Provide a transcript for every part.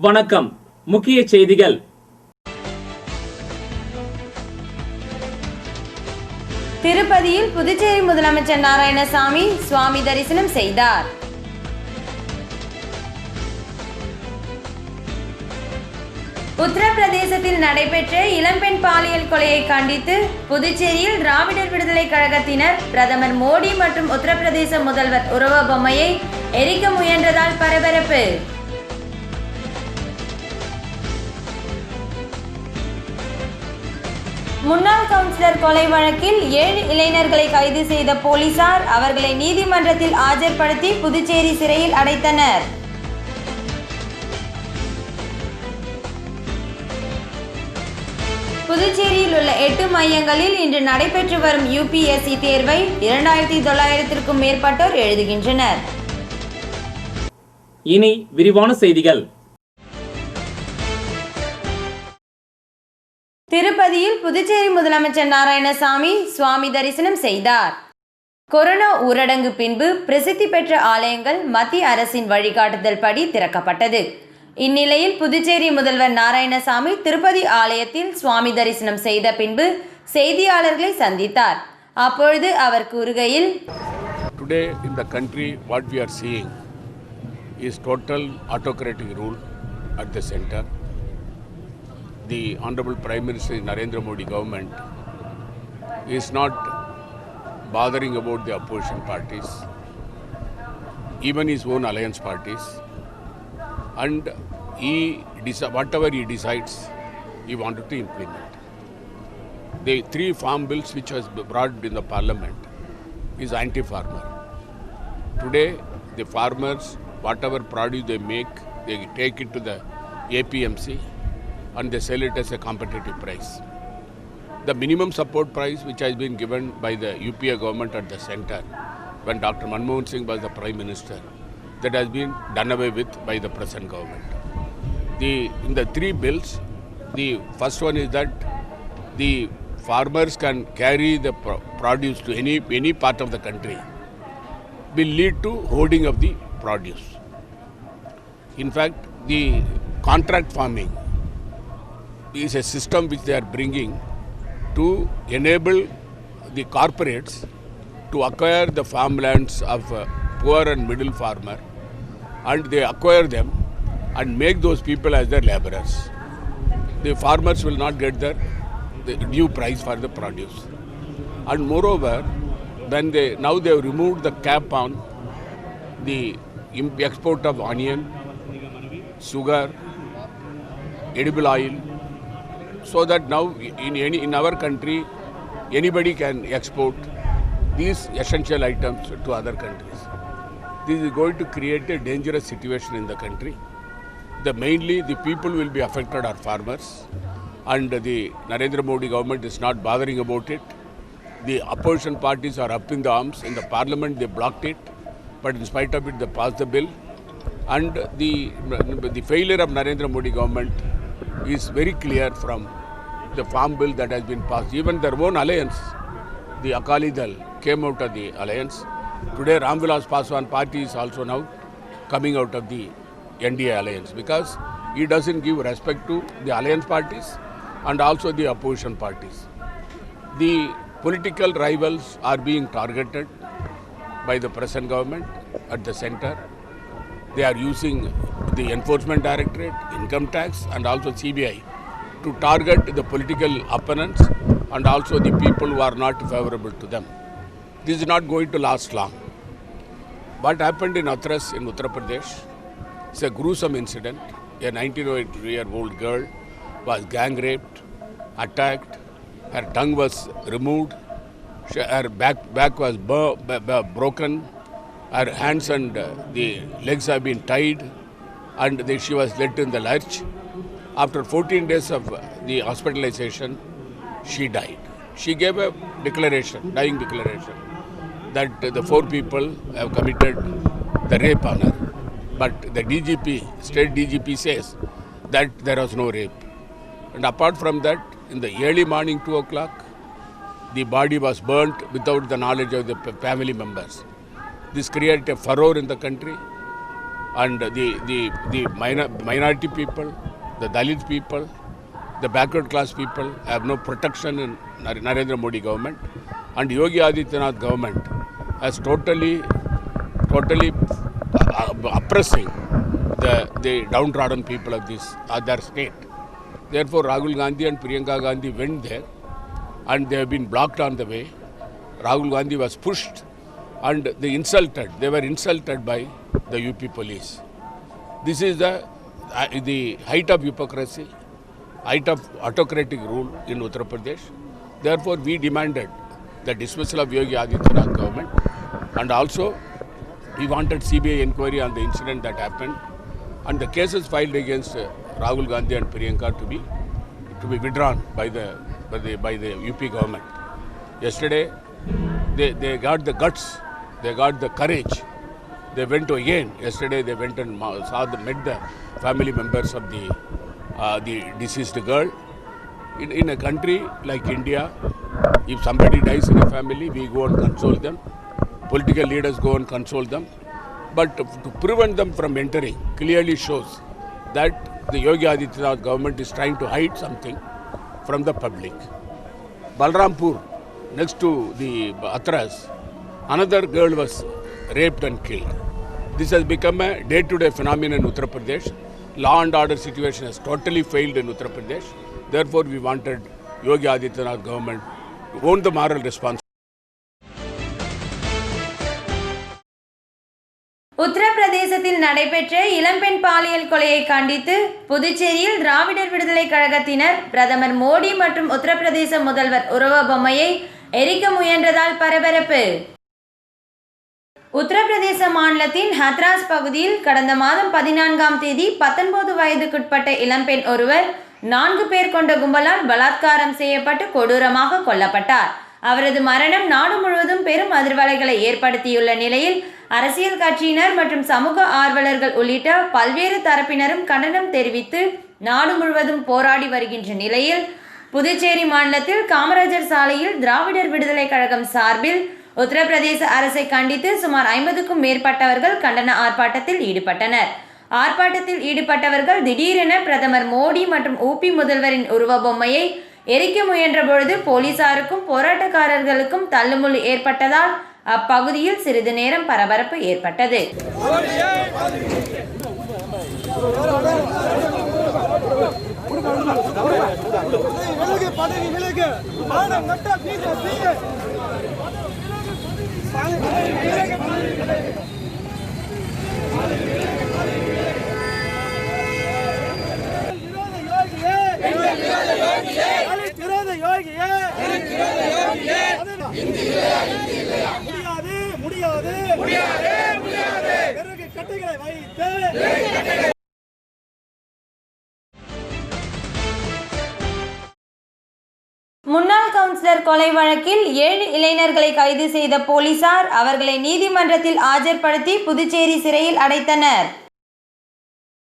வணக்கம். முக்கிய செய்திகள். திருப்பதியில் புதுச்சேரி முதலமைச்சர் நாராயணசாமி சுவாமி தரிசனம் செய்தார். உத்தரப்பிரதேசத்தில் நடைபெற்ற இளம்பெண் பாலியல் கொலையை கண்டித்து புதுச்சேரியில் திராவிடர் விடுதலை கழகத்தினர் பிரதமர் மோடி மற்றும் உத்தரப்பிரதேச முதல்வர் உருவ பொம்மையை எரிக்க முயன்றதால் பரபரப்பு. முன்னாள் கவுன்சிலர் கொலை வழக்கில் 7 இளைஞர்களை கைது செய்த போலீசார் அவர்களை நீதிமன்றத்தில் ஆஜர்படுத்தி புதுச்சேரி சிறையில் அடைத்தனர். புதுச்சேரியில் உள்ள 8 மையங்களில் இன்று நடைபெற்று வரும் UPSC தேர்வை 2900க்கும் மேற்பட்டோர் எழுதுகின்றனர். இனி விரிவான செய்திகள். திருப்பதியில் புதுச்சேரி முதலமைச்சர் நாராயணசாமி சுவாமி தரிசனம் செய்தார். கொரோனா ஊரடங்கு பின்பு பிரசித்தி பெற்ற ஆலயங்கள் மத்திய அரசின் வழிகாட்டுதல் படி திறக்கப்பட்டது. இந்நிலையில் புதுச்சேரி முதல்வர் நாராயணசாமி திருப்பதி ஆலயத்தில் சுவாமி தரிசனம் செய்த பின்பு செய்தியாளர்களை சந்தித்தார். அப்பொழுது அவர் கூறுகையில், Today in the country what we are seeing is total autocratic rule at the center. The Honorable Prime Minister Narendra Modi government is not bothering about the opposition parties, even his own alliance parties, and whatever he decides, he wanted to implement. The 3 farm bills which was brought in the parliament is anti-farmer. Today, the farmers, whatever produce they make, they take it to the APMC and they sell it as a competitive price. The minimum support price which has been given by the UPA government at the center when Dr. Manmohan Singh was the Prime Minister, that has been done away with by the present government. In the 3 bills, the first one is that the farmers can carry the produce to any part of the country, will lead to hoarding of the produce. In fact, the contract farming is a system which they are bringing to enable the corporates to acquire the farmlands of poor and middle farmer, and they acquire them and make those people as their laborers. The farmers will not get the due price for the produce. And moreover, when now they have removed the cap on the export of onion, sugar, edible oil, so that now in our country anybody can export these essential items to other countries. This is going to create a dangerous situation in the country. Mainly the people will be affected are farmers, and the Narendra Modi government is not bothering about it. The opposition parties are up in the arms. In the parliament they blocked it, but in spite of it they passed the bill. And the failure of Narendra Modi government is very clear from the farm bill that has been passed. Even their own alliance, the Akali Dal, came out of the alliance. Today Ramvilas Paswan party is also now coming out of the NDA alliance because he doesn't give respect to the alliance parties and also the opposition parties. The political rivals are being targeted by the present government at the center. They are using the Enforcement Directorate, Income Tax and also CBI to target the political opponents and also the people who are not favorable to them. This is not going to last long. What happened in Hathras in Uttar Pradesh is a gruesome incident. A 19-year-old girl was gang raped, attacked, her tongue was removed, her back was broken, her hands and the legs have been tied, and she was left in the lurch. After 14 days of the hospitalization, she died. She gave a declaration, dying declaration, that the 4 people have committed the rape on her. But the DGP, state DGP says that there was no rape. And apart from that, in the early morning 2 o'clock, the body was burnt without the knowledge of the family members. This created a furor in the country. and the minority people, the Dalit people, the backward class people have no protection in Narendra Modi government, and Yogi Adityanath government has totally oppressing the downtrodden people of their state. Therefore, Rahul Gandhi and Priyanka Gandhi went there, and they have been blocked on the way. Rahul Gandhi was pushed, and they were insulted by the UP police. This is the height of hypocrisy, height of autocratic rule in Uttar Pradesh. Therefore, we demanded the dismissal of Yogi Adityanath government, and also we wanted CBI inquiry on the incident that happened, and the cases filed against Rahul Gandhi and Priyanka to be withdrawn by the UP government. Yesterday, they got the guts, they got the courage. They went again. Yesterday, they went and met the family members of the deceased girl. In a country like India, if somebody dies in a family, we go and console them. Political leaders go and console them. But to prevent them from entering clearly shows that the Yogi Adityanath government is trying to hide something from the public. Balrampur, next to the Athras, another girl was raped and killed. This has become a day-to-day phenomenon in Uttar Pradesh. Law and order situation has totally failed in Uttar Pradesh. Therefore, we wanted Yogi Adityanath government to own the moral responsibility. உத்தரப்பிரதேசத்தில் நடைபெற்ற இளம்பெண் பாலியல் கொலையை கண்டித்து புதுச்சேரியில் திராவிடர் விடுதலை கழகத்தினர் பிரதமர் மோடி மற்றும் உத்தரப்பிரதேச முதல்வர் உருவ பொம்மையை எரிக்க முயன்றதால் பரபரப்பு. உத்தரப்பிரதேச மாநிலத்தின் ஹத்ராஸ் பகுதியில் கடந்த மாதம் 14ஆம் தேதி 19 வயதுக்குட்பட்ட இளம்பெண் ஒருவர் 4 பேர் கொண்ட கும்பலால் பலாத்காரம் செய்யப்பட்டு கொடூரமாக கொல்லப்பட்டார். அவரது மரணம் நாடு முழுவதும் பெரும் அதிர்வலைகளை ஏற்படுத்தியுள்ள நிலையில் அரசியல் கட்சியினர் மற்றும் சமூக ஆர்வலர்கள் உள்ளிட்ட பல்வேறு தரப்பினரும் கண்டனம் தெரிவித்து நாடு முழுவதும் போராடி வருகின்ற நிலையில் புதுச்சேரி மாநிலத்தில் காமராஜர் சாலையில் திராவிடர் விடுதலை கழகம் சார்பில் உத்தரப்பிரதேச அரசை கண்டித்து சுமார் 50க்கும் மேற்பட்டவர்கள் கண்டன ஆர்ப்பாட்டத்தில் ஈடுபட்டனர். ஆர்ப்பாட்டத்தில் ஈடுபட்டவர்கள் திடீரென பிரதமர் மோடி மற்றும் ஊபி முதல்வரின் உருவ பொம்மையை எரிக்க முயன்ற பொழுது போலீசாருக்கும் போராட்டக்காரர்களுக்கும் தள்ளுமுள்ளு ஏற்பட்டதால் அப்பகுதியில் சிறிது நேரம் பரபரப்பு ஏற்பட்டது. முன்னாள் கவுன்சிலர் கொலை வழக்கில் 7 இளைஞர்களை கைது செய்த போலீசார் அவர்களை நீதிமன்றத்தில் ஆஜர்படுத்தி புதுச்சேரி சிறையில் அடைத்தனர்.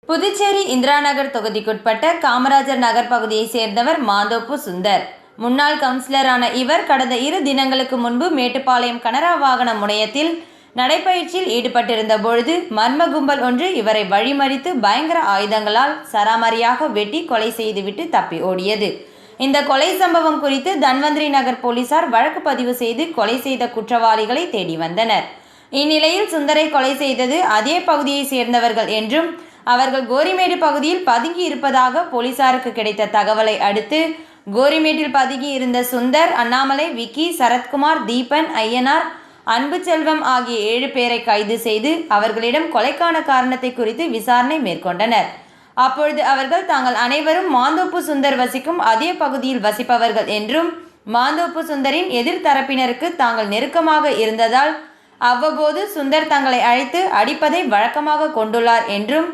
புதுச்சேரி இந்திரா நகர் தொகுதிக்குட்பட்ட காமராஜர் நகர் பகுதியை சேர்ந்தவர் மாந்தோப்பு சுந்தர். முன்னாள் கவுன்சிலரான இவர் கடந்த 2 தினங்களுக்கு முன்பு மேட்டுப்பாளையம் கனரா வாகன முனையத்தில் நடைபயிற்சியில் ஈடுபட்டிருந்த பொழுது மர்ம கும்பல் ஒன்று இவரை வழிமறித்து பயங்கர ஆயுதங்களால் சராமரியாக வெட்டி கொலை செய்துவிட்டு தப்பி ஓடியது. இந்த கொலை சம்பவம் குறித்து தன்வந்திரி நகர் போலீசார் வழக்கு பதிவு செய்து கொலை செய்த குற்றவாளிகளை தேடி வந்தனர். இந்நிலையில் சுந்தரை கொலை செய்தது அதே பகுதியை சேர்ந்தவர்கள் என்றும் அவர்கள் கோரிமேடு பகுதியில் பதுங்கி இருப்பதாக போலீசாருக்கு கிடைத்த தகவலை அடுத்து கோரிமேட்டில் பதுங்கி இருந்த சுந்தர், அண்ணாமலை, விக்கி, சரத்குமார், தீபன், ஐயனார், அன்பு செல்வம் ஆகிய 7 பேரை கைது செய்து அவர்களிடம் கொலைக்கான காரணத்தை குறித்து விசாரணை மேற்கொண்டனர். அப்பொழுது அவர்கள் தாங்கள் அனைவரும் மாந்தோப்பு சுந்தர் வசிக்கும் அதே பகுதியில் வசிப்பவர்கள் என்றும் மாந்தோப்பு சுந்தரின் எதிர்த்தரப்பினருக்கு தாங்கள் நெருக்கமாக இருந்ததால் அவ்வப்போது சுந்தர் தங்களை அழைத்து அடிப்பதை வழக்கமாக கொண்டுள்ளார் என்றும்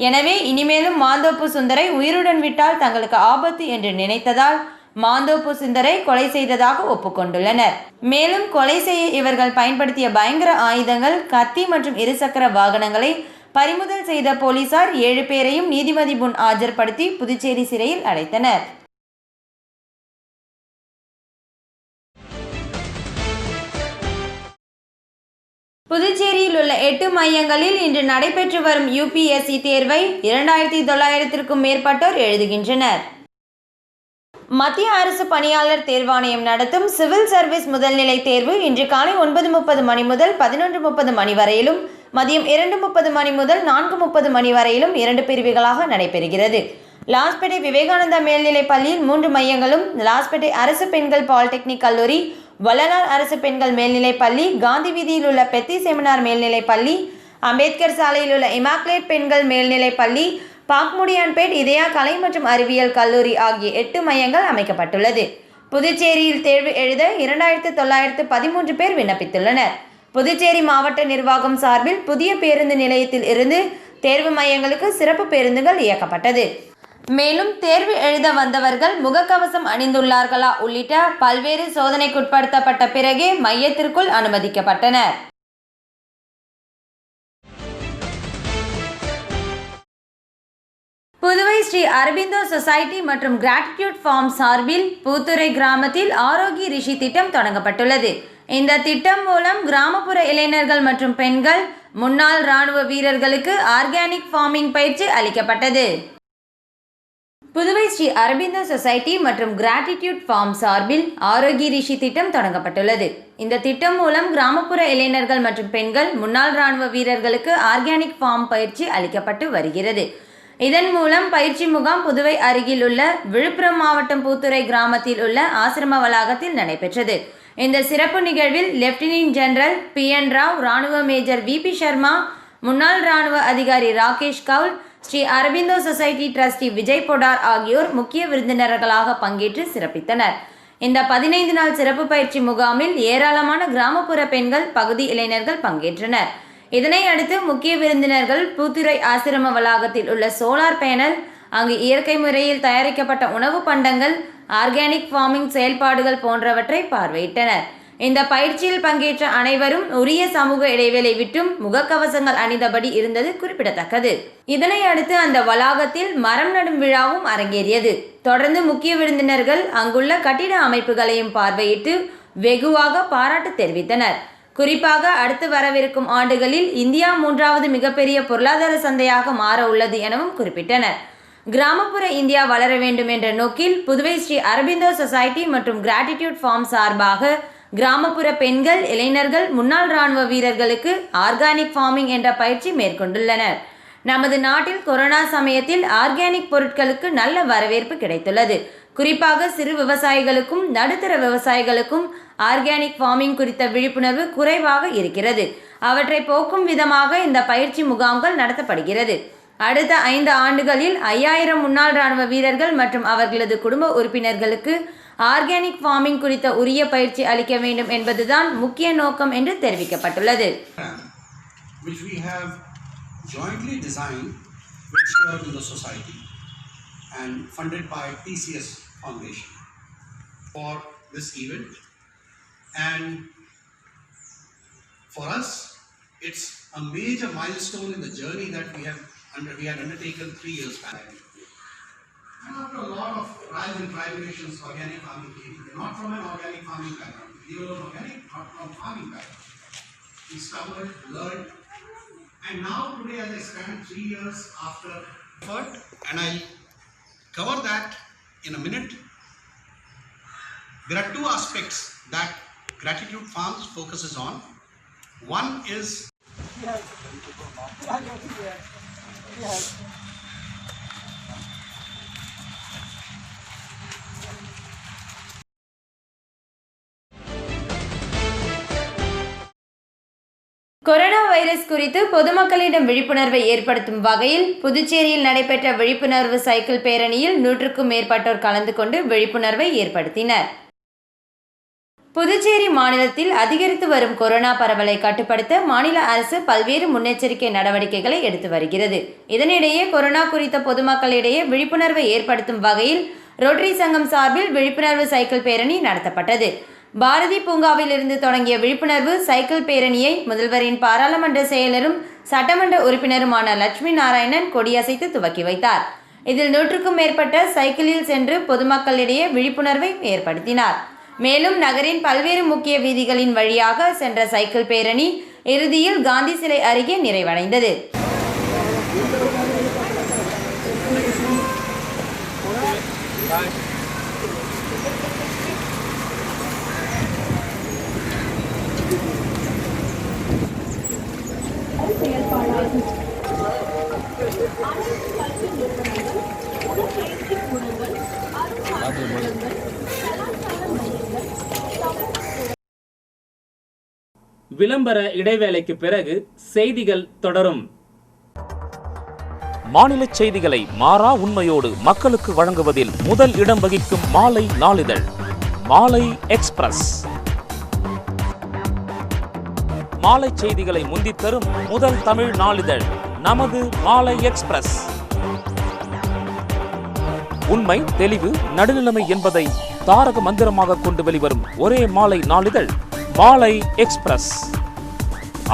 எனவே இனிமேலும் மாந்தோப்பு சுந்தரை உயிருடன் விட்டால் தங்களுக்கு ஆபத்து என்று நினைத்ததால் மாந்தோப்பு சுந்தரை கொலை செய்ததாக ஒப்புக்கொண்டுள்ளனர். மேலும் கொலை செய்ய இவர்கள் பயன்படுத்திய பயங்கர ஆயுதங்கள், கத்தி மற்றும் இருசக்கர வாகனங்களை பறிமுதல் செய்த போலீசார் 7 பேரையும் நீதிபதி முன் ஆஜர்படுத்தி புதுச்சேரி சிறையில் அடைத்தனர். புதுச்சேரியில் உள்ள 8 மையங்களில் இன்று நடைபெற்று வரும் UPSC தேர்வை 2900க்கும் மேற்பட்டோர் எழுதுகின்றனர். மத்திய அரசு பணியாளர் தேர்வாணையம் நடத்தும் சிவில் சர்வீஸ் முதல்நிலை தேர்வு இன்று காலை 9:30 மணி முதல் 11:30 மணி வரையிலும், மதியம் 2:30 மணி முதல் 4:30 மணி வரையிலும் 2 பிரிவுகளாக நடைபெறுகிறது. லாஸ்பேட்டை விவேகானந்தா மேல்நிலைப் பள்ளியில் 3 மையங்களும், லாஸ்பேட்டை அரசு பெண்கள் பாலிடெக்னிக் கல்லூரி, வள்ளலார் அரசு பெண்கள் மேல்நிலைப் பள்ளி, காந்தி வீதியில் உள்ள பெத்தி செமினார் மேல்நிலைப் பள்ளி, அம்பேத்கர் சாலையில் உள்ள இமாக்குலேட் பெண்கள் மேல்நிலைப் பள்ளி, பாக்முடியான்பேட் இதயா கலை மற்றும் அறிவியல் கல்லூரி ஆகிய 8 மையங்கள் அமைக்கப்பட்டுள்ளது. புதுச்சேரியில் தேர்வு எழுத 2913 பேர் விண்ணப்பித்துள்ளனர். புதுச்சேரி மாவட்ட நிர்வாகம் சார்பில் புதிய பேருந்து நிலையத்தில் இருந்து தேர்வு மையங்களுக்கு சிறப்பு பேருந்துகள் இயக்கப்பட்டது. மேலும் தேர்வு எழுத வந்தவர்கள் முகக்கவசம் அணிந்துள்ளார்களா உள்ளிட்ட பல்வேறு சோதனைக்குட்படுத்தப்பட்ட பிறகே மையத்திற்குள் அனுமதிக்கப்பட்டனர். புதுவை ஸ்ரீ அரபிந்தோ சொசைட்டி மற்றும் கிராட்டிடியூட் ஃபார்ம் சார்பில் பூத்துறை கிராமத்தில் ஆரோக்கிய ரிஷி திட்டம் தொடங்கப்பட்டுள்ளது. இந்த திட்டம் மூலம் கிராமப்புற இளைஞர்கள் மற்றும் பெண்கள், முன்னாள் இராணுவ வீரர்களுக்கு ஆர்கானிக் ஃபார்மிங் பயிற்சி அளிக்கப்பட்டது. புதுவை ஸ்ரீ அரபிந்தோ சொசைட்டி மற்றும் கிராட்டிடியூட் ஃபார்ம் சார்பில் ஆரோக்கிய ரிஷி திட்டம் தொடங்கப்பட்டுள்ளது. இந்த திட்டம் மூலம் கிராமப்புற இளைஞர்கள் மற்றும் பெண்கள், முன்னாள் இராணுவ வீரர்களுக்கு ஆர்கானிக் ஃபார்ம் பயிற்சி அளிக்கப்பட்டு வருகிறது. இதன் மூலம் பயிற்சி முகாம் புதுவை அருகில் உள்ள விழுப்புரம் மாவட்டம் பூத்துறை கிராமத்தில் உள்ள ஆசிரம வளாகத்தில் நடைபெற்றது. இந்த சிறப்பு நிகழ்வில் லெப்டினன்ட் ஜெனரல் PN ராவ், இராணுவ மேஜர் VP சர்மா, முன்னாள் இராணுவ அதிகாரி ராகேஷ் கவுல், ஸ்ரீ அரபிந்தோ சொசைட்டி ட்ரஸ்டி விஜய் பொடார் ஆகியோர் முக்கிய விருந்தினர்களாக பங்கேற்று சிறப்பித்தனர். இந்த 15 நாள் சிறப்பு பயிற்சி முகாமில் ஏராளமான கிராமப்புற பெண்கள், பகுதி இளைஞர்கள் பங்கேற்றனர். இதனை அடுத்து முக்கிய விருந்தினர்கள் பூத்துறை ஆசிரம வளாகத்தில் உள்ள சோலார் பேனல், அங்கு இயற்கை முறையில் தயாரிக்கப்பட்ட உணவு பண்டங்கள், ஆர்கானிக் ஃபார்மிங் செயல்பாடுகள் போன்றவற்றை பார்வையிட்டனர். இந்த பயிற்சியில் பங்கேற்ற அனைவரும் உரிய சமூக இடைவெளி விட்டும் முகக்கவசங்கள் அணிந்தபடி இருந்தது குறிப்பிடத்தக்கது. இதனை அடுத்து அந்த வளாகத்தில் மரம் நடும் விழாவும் அரங்கேறியது. தொடர்ந்து முக்கிய விருந்தினர்கள் அங்குள்ள கட்டிட அமைப்புகளையும் பார்வையிட்டு வெகுவாக பாராட்டு தெரிவித்தனர். குறிப்பாக அடுத்து வரவிருக்கும் ஆண்டுகளில் இந்தியா 3வது மிகப்பெரிய பொருளாதார சந்தையாக மாற உள்ளது எனவும் குறிப்பிட்டனர். கிராமப்புற இந்தியா வளர வேண்டும் என்ற நோக்கில் புதுவை ஸ்ரீ அரபிந்தோ சொசைட்டி மற்றும் கிராட்டிடியூட் ஃபார்ம் சார்பாக கிராமப்புற பெண்கள், இளைஞர்கள், முன்னாள் இராணுவ வீரர்களுக்கு ஆர்கானிக் ஃபார்மிங் என்ற பயிற்சி மேற்கொண்டுள்ளனர். நமது நாட்டில் கொரோனா சமயத்தில் ஆர்கானிக் பொருட்களுக்கு நல்ல வரவேற்பு கிடைத்துள்ளது. குறிப்பாக சிறு விவசாயிகளுக்கும் நடுத்தர விவசாயிகளுக்கும் ஆர்கானிக் ஃபார்மிங் குறித்த விழிப்புணர்வு குறைவாக இருக்கிறது. அவற்றை போக்கும் விதமாக இந்த பயிற்சி முகாம்கள் நடத்தப்படுகிறது. அடுத்த 5 ஆண்டுகளில் 5000 முன்னாள் இராணுவ வீரர்கள் மற்றும் அவர்களது குடும்ப உறுப்பினர்களுக்கு ஆர்கானிக் ஃபார்மிங் குறித்த உரிய பயிற்சி அளிக்க வேண்டும் என்பதுதான் முக்கிய நோக்கம் என்று தெரிவிக்கப்பட்டுள்ளது. Which we have jointly designed with Sri Aurobindo Society and funded by TCS Foundation for this event. And for us, it's a major milestone in the journey that we had undertaken 3 years back. And after a lot of trials and tribulations, organic farming came. Not from an organic farming background. We were organic, not from farming background. We stumbled, learned, and now today as I stand 3 years after effort, and I'll cover that in a minute. There are 2 aspects that Gratitude Farms focuses on. One is corona virus குறித்து பொதுமக்களிடம் விழிப்புணர்வை ஏற்படுத்தும் வகையில் புதுச்சேரியில் நடைபெற்ற விழிப்புணர்வு cycle பேரணியில் 100க்கும் மேற்பட்டோர் கலந்து கொண்டு விழிப்புணர்வை ஏற்படுத்தினர். புதுச்சேரி மாநிலத்தில் அதிகரித்து வரும் கொரோனா பரவலை கட்டுப்படுத்த மாநில அரசு பல்வேறு முன்னெச்சரிக்கை நடவடிக்கைகளை எடுத்து வருகிறது. இதனிடையே கொரோனா குறித்த பொதுமக்களிடையே விழிப்புணர்வை ஏற்படுத்தும் வகையில் ரோட்டரி சங்கம் சார்பில் விழிப்புணர்வு சைக்கிள் பேரணி நடத்தப்பட்டது. பாரதி பூங்காவில் இருந்து தொடங்கிய விழிப்புணர்வு சைக்கிள் பேரணியை முதல்வரின் பாராளுமன்ற செயலரும் சட்டமன்ற உறுப்பினருமான லட்சுமி நாராயணன் கொடியசைத்து துவக்கி வைத்தார். இதில் 100க்கும் மேற்பட்ட சைக்கிளில் சென்று பொதுமக்களிடையே விழிப்புணர்வை ஏற்படுத்தினார். மேலும் நகரின் பல்வேறு முக்கிய வீதிகளின் வழியாக சென்ற சைக்கிள் பேரணி இறுதியில் காந்தி சிலை அருகே நிறைவடைந்தது. விளம்பர இடைவேளைக்கு பிறகு செய்திகள் தொடரும். மாநில செய்திகளை மாறா உண்மையோடு மக்களுக்கு வழங்குவதில் முதல் இடம் வகிக்கும் மாலை நாளிதழ் மாலை எக்ஸ்பிரஸ். மாலை செய்திகளை முந்தித் தரும் முதல் தமிழ் நாளிதழ் நமது மாலை எக்ஸ்பிரஸ். உண்மை, தெளிவு, நடுநிலைமை என்பதை தாரக மந்திரமாக கொண்டு வெளிவரும் ஒரே மாலை நாளிதழ் மாலை எக்ஸ்பிரஸ்.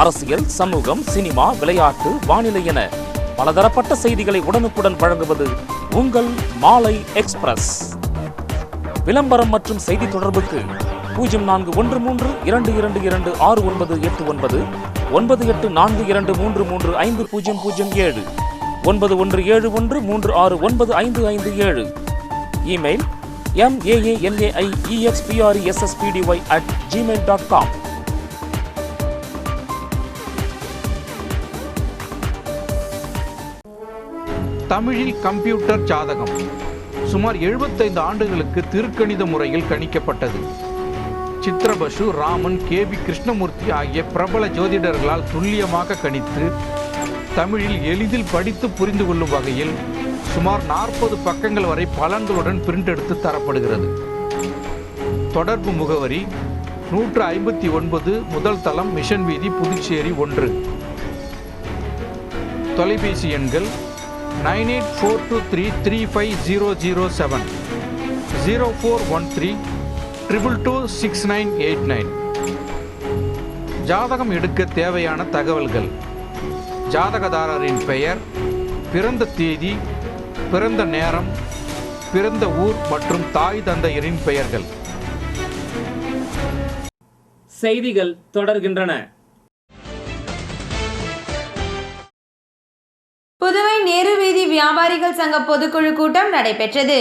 அரசியல், சமூகம், சினிமா, விளையாட்டு, வானிலை என பலதரப்பட்ட செய்திகளை உடனுக்குடன் வழங்குவது உங்கள் மாலை எக்ஸ்பிரஸ். விளம்பரம் மற்றும் செய்தி தொடர்புக்கு 0413222698 9842233507 9171369557. Email maalaixpressspdy@gmail.com. தமிழில் கம்ப்யூட்டர் ஜாதகம் சுமார் 75 ஆண்டுகளுக்கு திருக்கணித முறையில் கணிக்கப்பட்டது. சித்ரபசு, ராமன், கேபி கிருஷ்ணமூர்த்தி ஆகிய பிரபல ஜோதிடர்களால் துல்லியமாக கணித்து தமிழில் எளிதில் படித்து புரிந்து கொள்ளும் வகையில் சுமார் 40 பக்கங்கள் வரை பலன்களுடன் பிரிண்ட் எடுத்து தரப்படுகிறது. தொடர்பு முகவரி 159 முதல் தளம், மிஷன் வீதி, புதுச்சேரி 1. தொலைபேசி எண்கள் 9842335007, 0413226989. ஜாதகம் எடுக்க தேவையான தகவல்கள்: ஜாதகதாரரின் பெயர், பிறந்த தேதி, பிறந்த நேரம், பிறந்த ஊர் மற்றும் தாய் தந்தையரின் பெயர்கள். செய்திகள் தொடர்கின்றன. புதுவை நேரு வீதி வியாபாரிகள் சங்க பொதுக்குழு கூட்டம் நடைபெற்றது.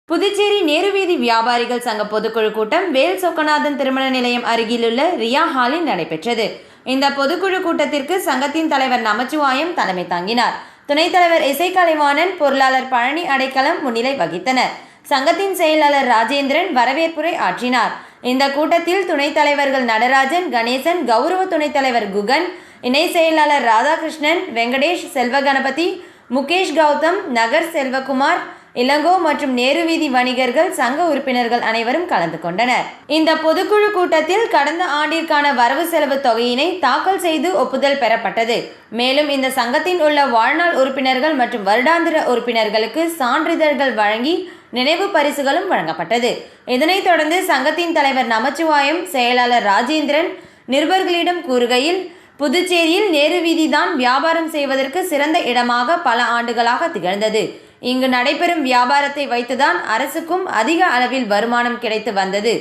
புதுச்சேரி நேரு வீதி வியாபாரிகள் சங்க பொதுக்குழு கூட்டம் வேல் சொக்கநாதன் திருமண நிலையம் அருகிலுள்ள ரியா ஹாலில் நடைபெற்றது. இந்த பொதுக்குழு கூட்டத்திற்கு சங்கத்தின் தலைவர் நமச்சிவாயம் தலைமை தாங்கினார். துணைத் தலைவர் இசை கலைவாணன், பொருளாளர் பழனி அடைக்கலம் முன்னிலை வகித்தனர். சங்கத்தின் செயலாளர் ராஜேந்திரன் வரவேற்புரை ஆற்றினார். இந்த கூட்டத்தில் துணைத் தலைவர்கள் நடராஜன், கணேசன், கௌரவ துணைத் தலைவர் குகன், இணை செயலாளர் ராதாகிருஷ்ணன், வெங்கடேஷ், செல்வகணபதி, முகேஷ் கௌதம், நகர் செல்வகுமார், இளங்கோ மற்றும் நேரு வீதி வணிகர்கள், சங்க உறுப்பினர்கள் அனைவரும் கலந்து கொண்டனர். இந்த பொதுக்குழு கூட்டத்தில் கடந்த ஆண்டிற்கான வரவு செலவு தொகையினை தாக்கல் செய்து ஒப்புதல் பெறப்பட்டது. மேலும் இந்த சங்கத்தின் உள்ள வாழ்நாள் உறுப்பினர்கள் மற்றும் வருடாந்திர உறுப்பினர்களுக்கு சான்றிதழ்கள் வழங்கி நினைவு பரிசுகளும் வழங்கப்பட்டது. இதனைத் தொடர்ந்து சங்கத்தின் தலைவர் நமச்சிவாயம், செயலாளர் ராஜேந்திரன் நிருபர்களிடம் கூறுகையில், புதுச்சேரியில் நேரு வீதி தான் வியாபாரம் செய்வதற்கு சிறந்த இடமாக பல ஆண்டுகளாக திகழ்ந்தது. இங்கு நடைபெறும் வியாபாரத்தை வைத்துதான் அரசுக்கும் அதிக அளவில் வருமானம் கிடைத்து வந்தது.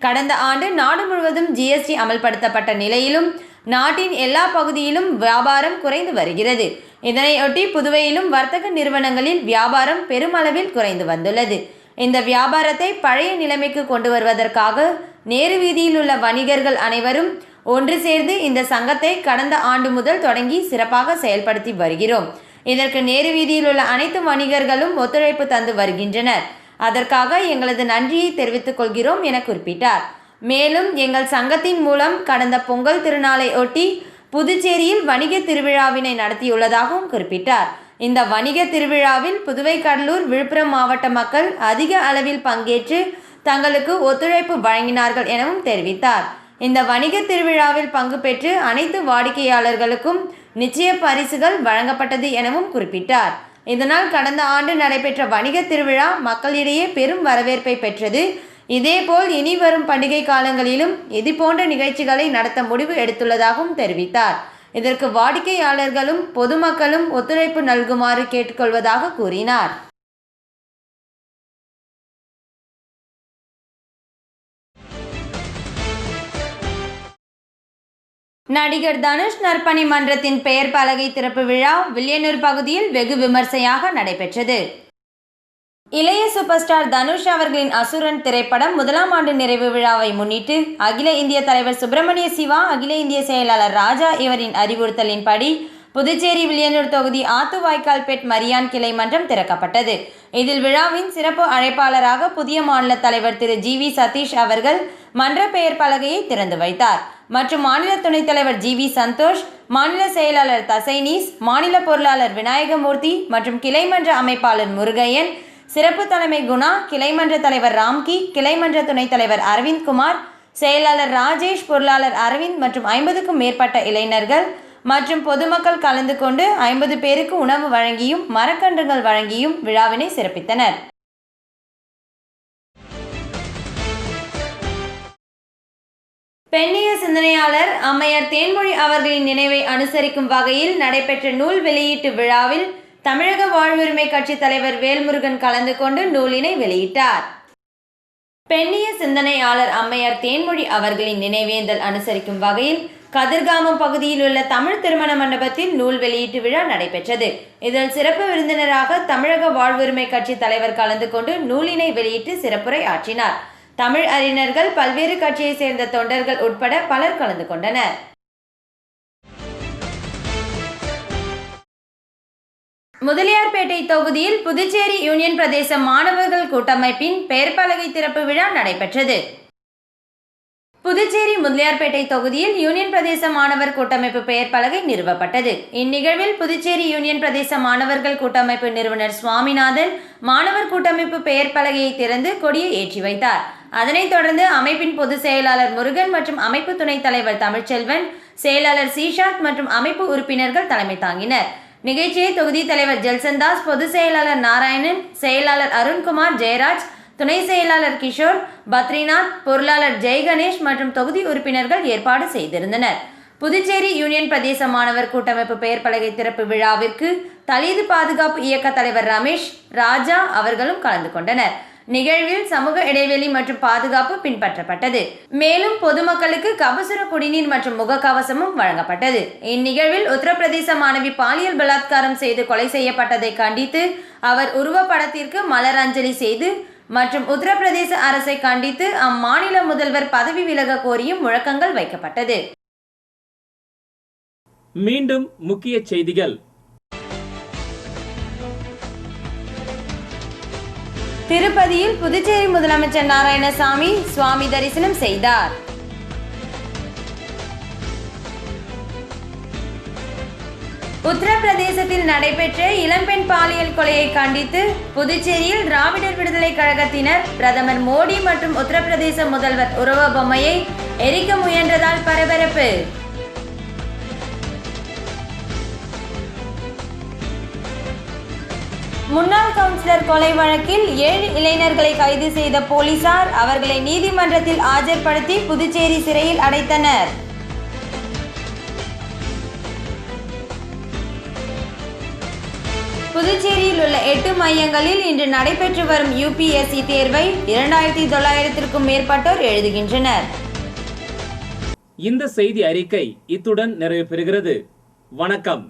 கடந்த ஆண்டு நாடு முழுவதும் GST அமல்படுத்தப்பட்ட நிலையிலும் நாட்டின் எல்லா பகுதியிலும் வியாபாரம் குறைந்து வருகிறது. இதனையொட்டி புதுவையிலும் வர்த்தக நிறுவனங்களில் வியாபாரம் பெருமளவில் குறைந்து வந்துள்ளது. இந்த வியாபாரத்தை பழைய நிலைமைக்கு கொண்டு வருவதற்காக நேரு வீதியில் உள்ள வணிகர்கள் அனைவரும் ஒன்று சேர்ந்து இந்த சங்கத்தை கடந்த ஆண்டு முதல் தொடங்கி சிறப்பாக செயல்படுத்தி வருகிறோம். இதற்கு நேரு வீதியில் உள்ள அனைத்து வணிகர்களும் ஒத்துழைப்பு தந்து வருகின்றனர். அதற்காக எங்களது நன்றியை தெரிவித்துக் கொள்கிறோம் என குறிப்பிட்டார். மேலும் எங்கள் சங்கத்தின் மூலம் கடந்த பொங்கல் திருநாளை ஒட்டி புதுச்சேரியில் வணிக திருவிழாவினை நடத்தியுள்ளதாகவும் குறிப்பிட்டார். இந்த வணிக திருவிழாவில் புதுவை, கடலூர், விழுப்புரம் மாவட்ட மக்கள் அதிக அளவில் பங்கேற்று தங்களுக்கு ஒத்துழைப்பு வழங்கினார்கள் எனவும் தெரிவித்தார். இந்த வணிக திருவிழாவில் பங்கு பெற்று அனைத்து வாடிக்கையாளர்களுக்கும் நிச்சய பரிசுகள் வழங்கப்பட்டது எனவும் குறிப்பிட்டார். இதனால் கடந்த ஆண்டு நடைபெற்ற வணிக திருவிழா மக்களிடையே பெரும் வரவேற்பை பெற்றது. இதேபோல் இனி வரும் பண்டிகை காலங்களிலும் இதுபோன்ற நிகழ்ச்சிகளை நடத்த முடிவு எடுத்துள்ளதாகவும் தெரிவித்தார். இதற்கு வாடிக்கையாளர்களும் பொதுமக்களும் ஒத்துழைப்பு நல்குமாறு கேட்டுக்கொள்வதாக கூறினார். நடிகர் தனுஷ் நற்பணி மன்றத்தின் பெயர் பலகை திறப்பு விழா வில்லியனூர் பகுதியில் வெகு விமர்சையாக நடைபெற்றது. இளைய சூப்பர் ஸ்டார் தனுஷ் அவர்களின் அசுரன் திரைப்படம் 1ஆம் ஆண்டு நிறைவு விழாவை முன்னிட்டு அகில இந்திய தலைவர் சுப்பிரமணிய சிவா, அகில இந்திய செயலாளர் ராஜா இவரின் அறிவுறுத்தலின்படி புதுச்சேரி வில்லியனூர் தொகுதி ஆத்துவாய்க்கால்பேட் மரியான் கிளை மன்றம் திறக்கப்பட்டது. இதில் விழாவின் சிறப்பு அழைப்பாளராக புதிய மாநில தலைவர் திரு ஜி.வி. சதீஷ் அவர்கள் மன்ற பெயர் பலகையை திறந்து வைத்தார். மற்றும் மாநில துணைத் தலைவர் ஜி.வி. சந்தோஷ், மாநில செயலாளர் தசைனீஸ், மாநில பொருளாளர் விநாயகமூர்த்தி மற்றும் கிளைமன்ற அமைப்பாளர் முருகையன், சிறப்பு தலைமை குணா, கிளைமன்ற தலைவர் ராம்கி, கிளைமன்ற துணைத் தலைவர் அரவிந்த் குமார், செயலாளர் ராஜேஷ், பொருளாளர் அரவிந்த் மற்றும் 50க்கும் மேற்பட்ட இளைஞர்கள் மற்றும் பொதுமக்கள் கலந்து கொண்டு 50 பேருக்கு உணவு வழங்கியும் மரக்கன்றுகள் வழங்கியும் விழாவினை சிறப்பித்தனர். பெண்ணிய சிந்தனையாளர் அம்மையார் தேன்மொழி அவர்களின் நினைவை அனுசரிக்கும் வகையில் நடைபெற்ற நூல் வெளியீட்டு விழாவில் தமிழக வாழ்வுரிமை கட்சி தலைவர் வேல்முருகன் கலந்து கொண்டு நூலினை வெளியிட்டார். பெண்ணிய சிந்தனையாளர் அம்மையார் தேன்மொழி அவர்களின் நினைவேந்தல் அனுசரிக்கும் வகையில் கதிர்காமம் பகுதியில் உள்ள தமிழ் திருமண மண்டபத்தில் நூல் வெளியீட்டு விழா நடைபெற்றது. இதில் சிறப்பு விருந்தினராக தமிழக வாழ்வுரிமை கட்சி தலைவர் கலந்து கொண்டு நூலினை வெளியிட்டு சிறப்புரை ஆற்றினார். தமிழ் அறிஞர்கள், பல்வேறு கட்சியை சேர்ந்த தொண்டர்கள் உட்பட பலர் கலந்து கொண்டனர். முதலியார்பேட்டை தொகுதியில் புதுச்சேரி யூனியன் பிரதேச மாணவர்கள் கூட்டமைப்பின் பெயர் பலகை திறப்பு விழா நடைபெற்றது. புதுச்சேரி முதலியார்பேட்டை தொகுதியில் யூனியன் பிரதேச மாணவர் கூட்டமைப்பு பெயர் பலகை நிறுவப்பட்டது. இந்நிகழ்வில் புதுச்சேரி யூனியன் பிரதேச மாணவர்கள் கூட்டமைப்பு நிறுவனர் சுவாமிநாதன் மாணவர் கூட்டமைப்பு பெயர் பலகையை திறந்து கொடியை ஏற்றி வைத்தார். அதனைத் தொடர்ந்து அமைப்பின் பொதுச் செயலாளர் முருகன் மற்றும் அமைப்பு துணைத் தலைவர் தமிழ்ச்செல்வன், செயலாளர் சீஷாத் மற்றும் அமைப்பு உறுப்பினர்கள் தலைமை தாங்கினர். நிகழ்ச்சியை தொகுதி தலைவர் ஜெல்சன்தாஸ், பொதுச் செயலாளர் நாராயணன், செயலாளர் அருண்குமார், ஜெயராஜ், துணை செயலாளர் கிஷோர், பத்ரிநாத், பொருளாளர் ஜெய்கணேஷ் மற்றும் தொகுதி உறுப்பினர்கள் ஏற்பாடு செய்திருந்தனர். புதுச்சேரி யூனியன் பிரதேச மாணவர் கூட்டமைப்பு பெயர் பலகை திறப்பு விழாவிற்கு தலீது பாதுகாப்பு இயக்க தலைவர் ரமேஷ், ராஜா அவர்களும் கலந்து கொண்டனர். நிகழ்வில் சமூக இடைவெளி மற்றும் பாதுகாப்பு பின்பற்றப்பட்டது. மேலும் பொதுமக்களுக்கு கபசுர குடிநீர் மற்றும் முகக்கவசமும் வழங்கப்பட்டது. இந்நிகழ்வில் உத்தரப்பிரதேச மாணவி பாலியல் பலாத்காரம் செய்து கொலை செய்யப்பட்டதை கண்டித்து அவர் உருவப்படத்திற்கு மலர் அஞ்சலி செய்து மற்றும் உத்தரப்பிரதேச அரசை கண்டித்து அம்மாநில முதல்வர் பதவி விலக கோரியும் முழக்கங்கள் வைக்கப்பட்டது. மீண்டும் முக்கிய செய்திகள். திருப்பதியில் புதுச்சேரி முதலமைச்சர் நாராயணசாமி சுவாமி தரிசனம் செய்தார். உத்தரப்பிரதேசத்தில் நடைபெற்ற இளம்பெண் பாலியல் கொலையை கண்டித்து புதுச்சேரியில் திராவிடர் விடுதலை கழகத்தினர் பிரதமர் மோடி மற்றும் உத்தரப்பிரதேச முதல்வர் உருவ பொம்மையை எரிக்க முயன்றதால் பரபரப்பு. முன்னாள் கவுன்சிலர் கொலை வழக்கில் 7 இளைஞர்களை கைது செய்த போலீசார் அவர்களை நீதிமன்றத்தில் ஆஜர்படுத்தி புதுச்சேரி சிறையில் அடைத்தனர். புதுச்சேரியில் உள்ள 8 மையங்களில் இன்று நடைபெற்று வரும் UPSC தேர்வை 2900க்கும் மேற்பட்டோர் எழுதுகின்றனர். இந்த செய்தி அறிக்கை இத்துடன் நிறைவு பெறுகிறது. வணக்கம்.